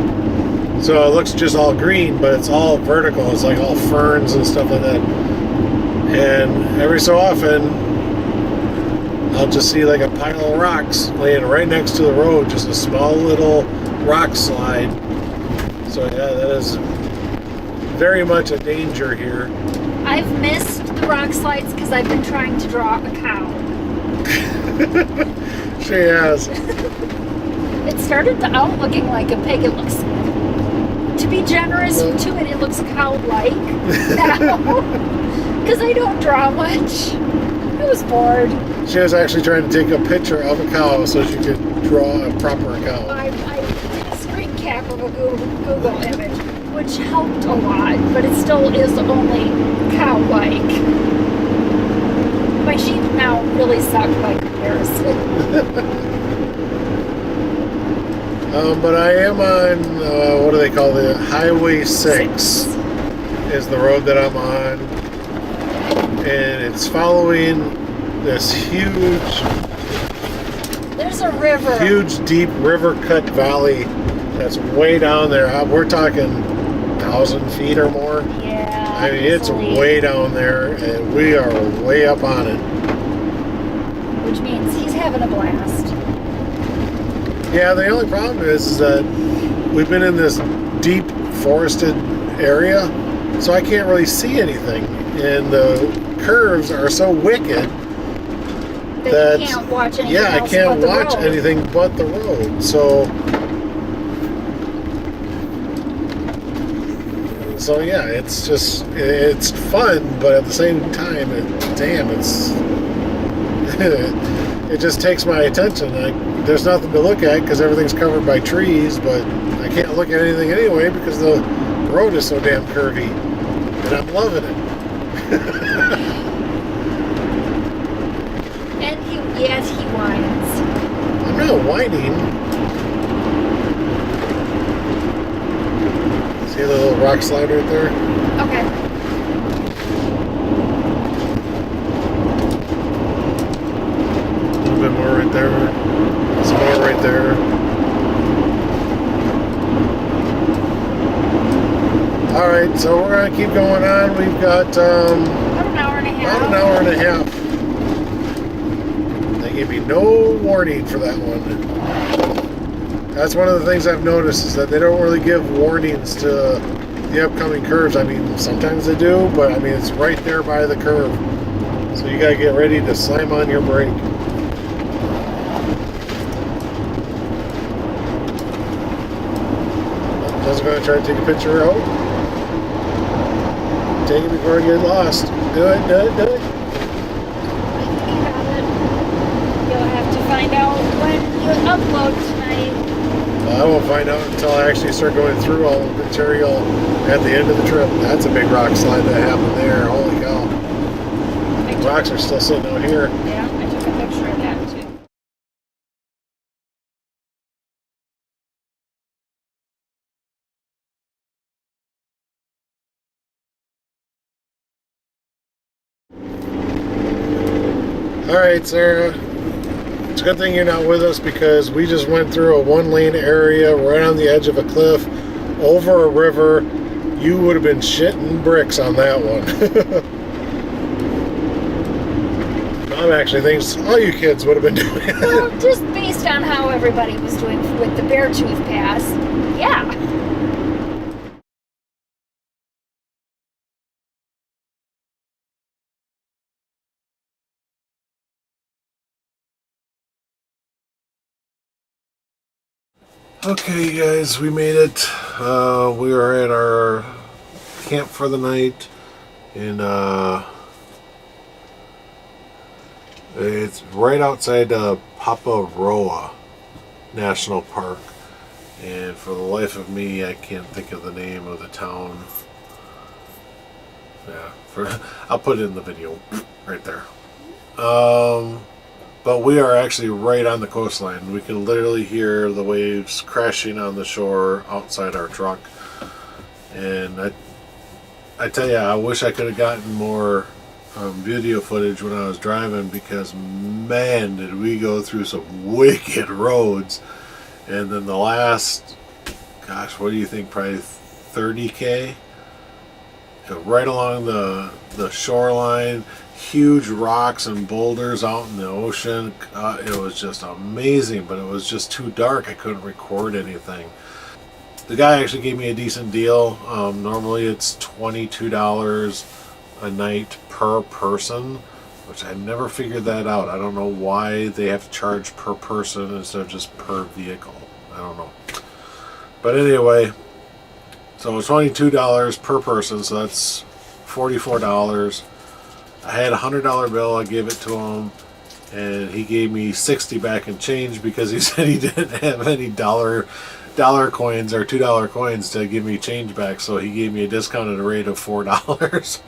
So it looks just all green, but it's all vertical. It's like all ferns and stuff like that. And every so often, I'll just see like a pile of rocks laying right next to the road, just a small little rock slide. So yeah, that is very much a danger here. I've missed the rock slides because I've been trying to draw a cow. She has. It started out looking like a pig. It looks, to be generous to it, it looks cow-like now. Because I don't draw much. I was bored. She was actually trying to take a picture of a cow so she could draw a proper cow. I did a screen cap of a Google image, which helped a lot, but it still is only cow-like. My sheep now really suck by comparison. But I am on, what do they call it? Highway 6 is the road that I'm on. And it's following this There's a river. huge deep river cut valley that's way down there. We're talking 1,000 feet or more. Yeah. I mean, it's easily. way down there, and we are way up on it. Which means he's having a blast. Yeah, the only problem is that we've been in this deep forested area, so I can't really see anything. And the curves are so wicked That you can't watch anything I else can't but the watch road. anything but the road. So yeah, it's just, it's fun, but at the same time, it just takes my attention. There's nothing to look at because everything's covered by trees, but I can't look at anything anyway because the road is so damn curvy, and I'm loving it. And yes, he whines. I'm not whining. See the little rock slide right there? Okay. A little bit more right there. Some more right there. Alright, so we're going to keep going on. We've got About an hour and a half. about an hour and a half. They gave me no warning for that one. That's one of the things I've noticed is that they don't really give warnings to the upcoming curves. I mean, sometimes they do, but I mean, it's right there by the curve. So you got to get ready to slam on your brake. I was going to try to take a picture out. Take it before I get lost. Do it, do it, do it. You got it. You'll have to find out when you upload tonight. I won't find out until I actually start going through all the material at the end of the trip. That's a big rock slide that happened there. Holy cow. Rocks are still sitting out here. Yeah, I took a picture of that too. Alright, Sarah. It's a good thing you're not with us because we just went through a one-lane area right on the edge of a cliff over a river. You would have been shitting bricks on that one. Mom actually thinks all you kids would have been doing it. Well, just based on how everybody was doing with the Beartooth Pass, yeah. Okay, you guys, we made it. We are at our camp for the night, and it's right outside Paparoa National Park. And for the life of me, I can't think of the name of the town. Yeah, I'll put it in the video right there. But we are actually right on the coastline. We can literally hear the waves crashing on the shore outside our truck. And I tell you, I wish I could have gotten more video footage when I was driving because, man, did we go through some wicked roads. And then the last, gosh, what do you think, probably 30K? Right along the shoreline. Huge rocks and boulders out in the ocean. It was just amazing, but it was just too dark. I couldn't record anything. The guy actually gave me a decent deal. Normally it's $22 a night per person, which I never figured that out. I don't know why they have to charge per person instead of just per vehicle. I don't know. But anyway, so it's $22 per person, so that's $44. I had a $100 bill. I gave it to him, and he gave me 60 back in change because he said he didn't have any dollar coins or $2 coins to give me change back. So he gave me a discounted rate of $4.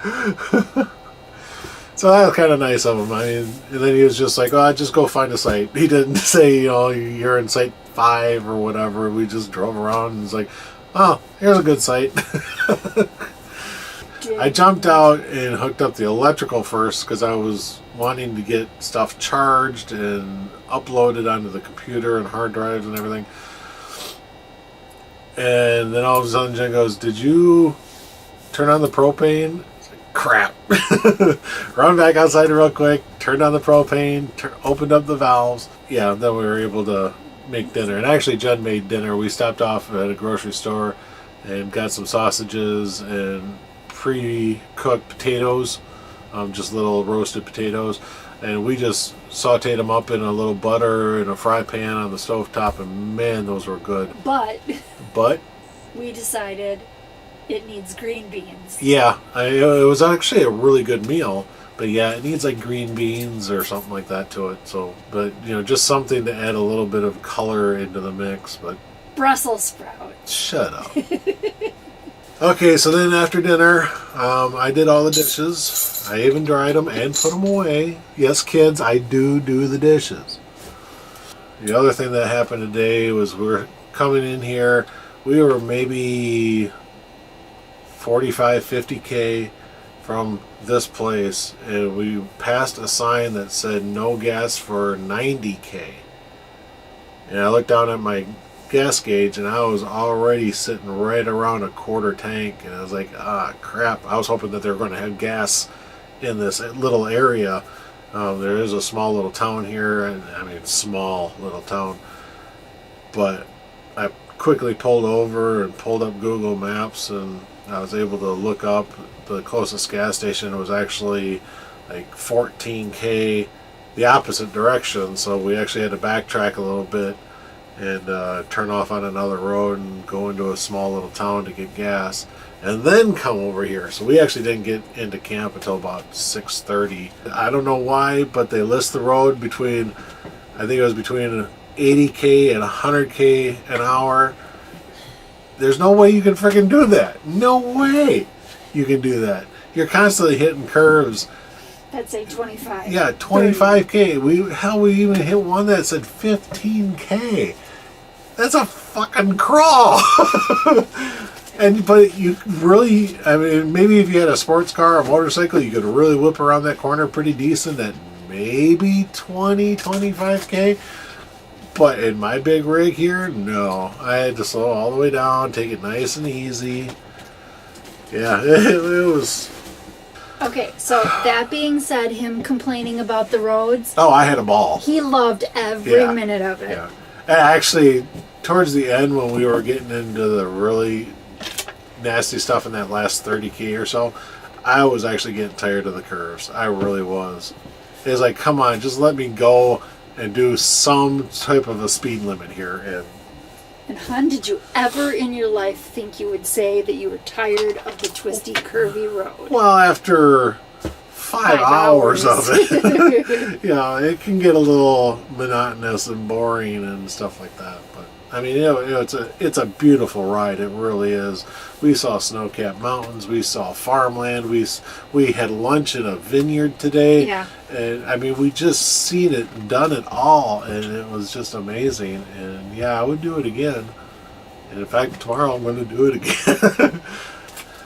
So that was kind of nice of him. I mean, and then he was just like, "Oh, just go find a site." He didn't say, you're in site 5 or whatever. We just drove around and was like, "Oh, here's a good site." I jumped out and hooked up the electrical first because I was wanting to get stuff charged and uploaded onto the computer and hard drives and everything. And then all of a sudden Jen goes, "Did you turn on the propane?" It's like, crap. Run back outside real quick, turned on the propane, opened up the valves. Yeah, then we were able to make dinner. And actually Jen made dinner. We stopped off at a grocery store and got some sausages and pre-cooked potatoes, just little roasted potatoes, and we just sauteed them up in a little butter in a fry pan on the stovetop, and man, those were good. But we decided it needs green beans. Yeah, it was actually a really good meal, but yeah, it needs like green beans or something like that to it. So, but just something to add a little bit of color into the mix. But Brussels sprouts. Shut up. Okay, so then after dinner, I did all the dishes. I even dried them and put them away. Yes, kids, I do the dishes. The other thing that happened today was we're coming in here. We were maybe 45, 50K from this place, and we passed a sign that said no gas for 90K. And I looked down at my gas gauge, and I was already sitting right around a quarter tank, and I was like, ah, crap. I was hoping that they were going to have gas in this little area. There is a small little town here, and I mean, small little town, but I quickly pulled over and pulled up Google Maps, and I was able to look up the closest gas station. It was actually like 14K the opposite direction, so we actually had to backtrack a little bit and turn off on another road and go into a small little town to get gas, and then come over here. So we actually didn't get into camp until about 6:30. I don't know why, but they list the road between, I think it was between 80K and 100K an hour. There's no way you can freaking do that. No way you can do that. You're constantly hitting curves. I'd say 25. Yeah, 25K. We even hit one that said 15K. That's a fucking crawl. But you really, I mean, maybe if you had a sports car or a motorcycle, you could really whip around that corner pretty decent at maybe 20, 25K. But in my big rig here, no. I had to slow all the way down, take it nice and easy. Yeah, it was... Okay, so that being said, him complaining about the roads, Oh, I had a ball. he loved every Yeah. minute of it. Yeah. And actually, towards the end when we were getting into the really nasty stuff in that last 30K or so, I was actually getting tired of the curves. I really was. It was like, come on, just let me go and do some type of a speed limit here. And hon, did you ever in your life think you would say that you were tired of the twisty, curvy road? Well, after 5 hours of it, yeah, it can get a little monotonous and boring and stuff like that. But I mean, it's a beautiful ride. It really is. We saw snow-capped mountains. We saw farmland. We had lunch in a vineyard today. Yeah. And I mean, we just seen it and done it all, and it was just amazing. And yeah, I would do it again. And in fact, tomorrow I'm going to do it again.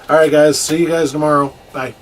All right, guys. See you guys tomorrow. Bye.